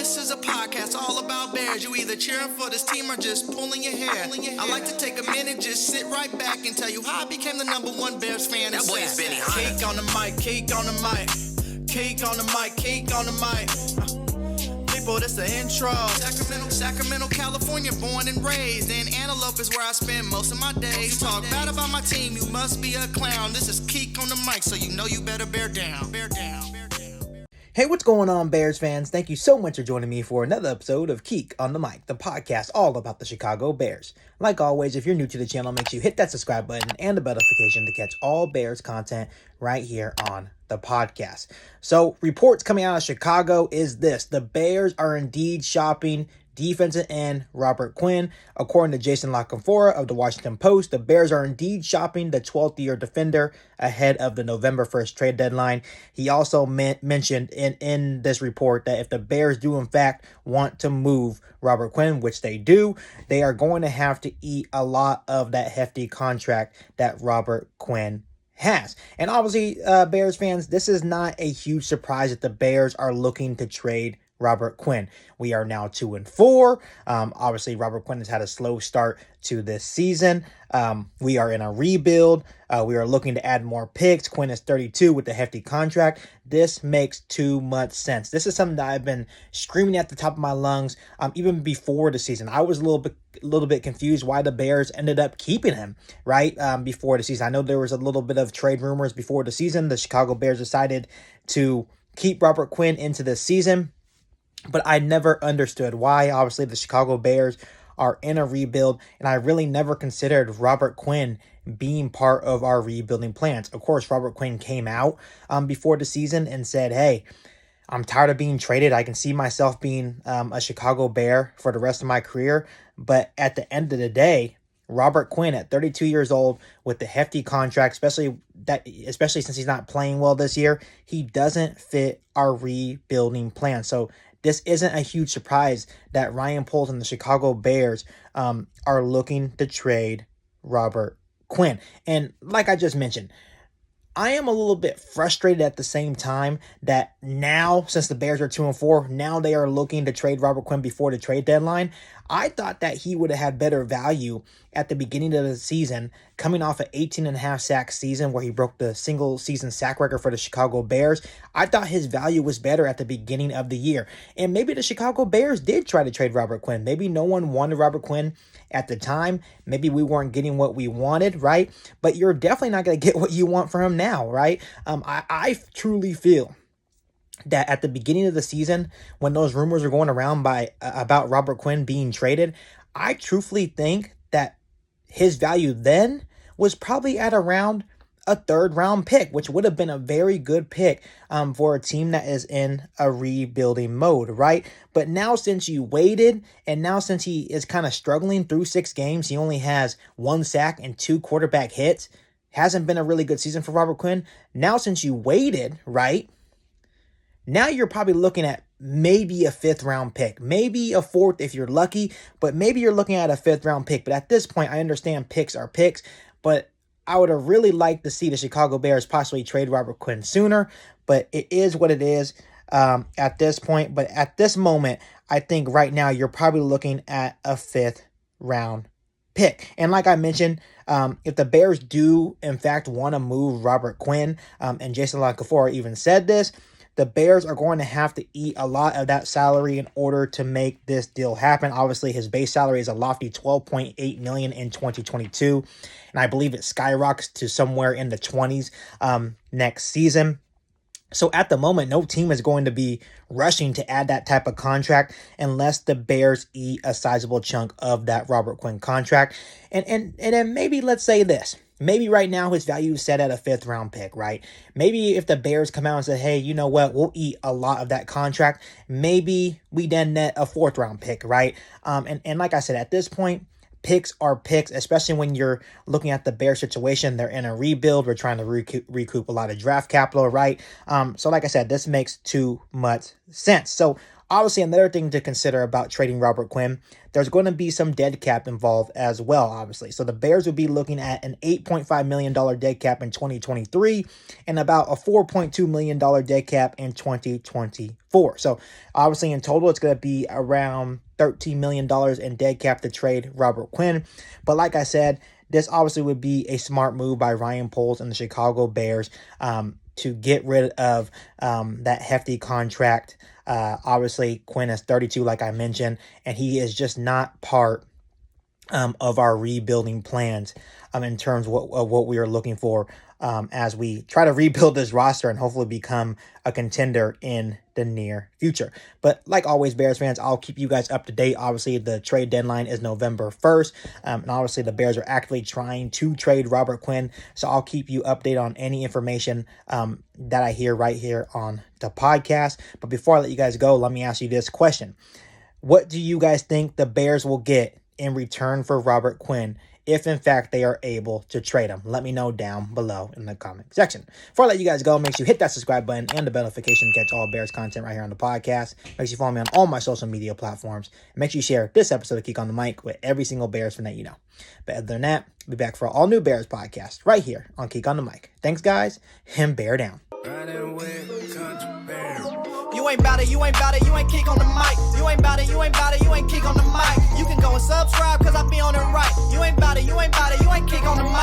This is a podcast all about Bears. You either cheering for this team or just pulling your hair. I like to take a minute, just sit right back and tell you how I became the #1 Bears fan. That boy is Benny Hunter. Cake on the mic, cake on the mic, cake on the mic, cake on the mic. People, this the intro. Sacramento, California, born and raised. And Antelope is where I spend most of my days. Talk bad about my team, you must be a clown. This is Keek on the mic, so you know you better bear down. Bear down. Hey, what's going on, Bears fans? Thank you so much for joining me for another episode of Keek on the Mic, the podcast all about the Chicago Bears. Like always, if you're new to the channel, make sure you hit that subscribe button and the bell notification to catch all Bears content right here on the podcast. So, reports coming out of Chicago is this: the Bears are indeed shopping defensive end Robert Quinn. According to Jason Canfora of the Washington Post, the Bears are indeed shopping the 12th-year defender ahead of the November 1st trade deadline. He also mentioned in this report that if the Bears do in fact want to move Robert Quinn, which they do, they are going to have to eat a lot of that hefty contract that Robert Quinn has. And obviously, Bears fans, this is not a huge surprise that the Bears are looking to trade Robert Quinn. We are now 2-4. Obviously, Robert Quinn has had a slow start to this season. We are in a rebuild. We are looking to add more picks. Quinn is 32 with a hefty contract. This makes too much sense. This is something that I've been screaming at the top of my lungs even before the season. I was a little bit confused why the Bears ended up keeping him right before the season. I know there was a little bit of trade rumors before the season. The Chicago Bears decided to keep Robert Quinn into this season, but I never understood why. Obviously, the Chicago Bears are in a rebuild, and I really never considered Robert Quinn being part of our rebuilding plans. Of course, Robert Quinn came out before the season and said, hey, I'm tired of being traded. I can see myself being a Chicago Bear for the rest of my career. But at the end of the day, Robert Quinn at 32 years old with the hefty contract, especially since he's not playing well this year, he doesn't fit our rebuilding plan. So this isn't a huge surprise that Ryan Poles and the Chicago Bears are looking to trade Robert Quinn. And like I just mentioned, I am a little bit frustrated at the same time that now, since the Bears are 2-4, now they are looking to trade Robert Quinn before the trade deadline. I thought that he would have had better value at the beginning of the season, coming off an 18.5 sack season where he broke the single season sack record for the Chicago Bears. I thought his value was better at the beginning of the year. And maybe the Chicago Bears did try to trade Robert Quinn. Maybe no one wanted Robert Quinn at the time. Maybe we weren't getting what we wanted, right? But you're definitely not going to get what you want from him now, right? I truly feel that at the beginning of the season, when those rumors were going around about Robert Quinn being traded, I truthfully think that his value then was probably at around a 3rd round pick, which would have been a very good pick for a team that is in a rebuilding mode, right? But now since you waited, and now since he is kind of struggling through 6 games, he only has 1 sack and 2 quarterback hits, hasn't been a really good season for Robert Quinn. Now since you waited, right? Now you're probably looking at maybe a 5th round pick, maybe a 4th if you're lucky, but maybe you're looking at a 5th round pick. But at this point, I understand picks are picks, but I would have really liked to see the Chicago Bears possibly trade Robert Quinn sooner, but it is what it is at this point. But at this moment, I think right now you're probably looking at a 5th round pick. And like I mentioned, if the Bears do in fact want to move Robert Quinn, and Jason Canfora even said this, the Bears are going to have to eat a lot of that salary in order to make this deal happen. Obviously, his base salary is a lofty $12.8 million in 2022, and I believe it skyrockets to somewhere in the 20s next season. So at the moment, no team is going to be rushing to add that type of contract unless the Bears eat a sizable chunk of that Robert Quinn contract. And then maybe let's say this. Maybe right now his value is set at a 5th round pick, right? Maybe if the Bears come out and say, hey, you know what, we'll eat a lot of that contract, maybe we then net a 4th round pick, right? And like I said, at this point, picks are picks, especially when you're looking at the Bears situation. They're in a rebuild. We're trying to recoup a lot of draft capital, right? So like I said, this makes too much sense. So Obviously, another thing to consider about trading Robert Quinn, there's going to be some dead cap involved as well, obviously. So the Bears would be looking at an $8.5 million dead cap in 2023 and about a $4.2 million dead cap in 2024. So obviously, in total, it's going to be around $13 million in dead cap to trade Robert Quinn. But like I said, this obviously would be a smart move by Ryan Poles and the Chicago Bears to get rid of that hefty contract. Obviously, Quinn is 32, like I mentioned, and he is just not part of our rebuilding plans in terms of what we are looking for as we try to rebuild this roster and hopefully become a contender in the near future. But like always, Bears fans, I'll keep you guys up to date. Obviously, the trade deadline is November 1st, and obviously the Bears are actively trying to trade Robert Quinn, so I'll keep you updated on any information that I hear right here on the podcast. But before I let you guys go, let me ask you this question. What do you guys think the Bears will get in return for Robert Quinn if in fact they are able to trade him? Let me know down below in the comment section. Before I let you guys go, make sure you hit that subscribe button and the bell notification to catch all Bears content right here on the podcast. Make sure you follow me on all my social media platforms. And make sure you share this episode of Geek on the Mic with every single Bears fan that you know. But other than that, I'll be back for an all new Bears podcast right here on Geek on the Mic. Thanks guys, and bear down. You ain't bout it, you ain't bout it, you ain't kick on the mic. You ain't bout it, you ain't bout it, you ain't kick on the mic. You can go and subscribe cause I be on it right. You ain't bout it, you ain't bout it, you ain't kick on the mic.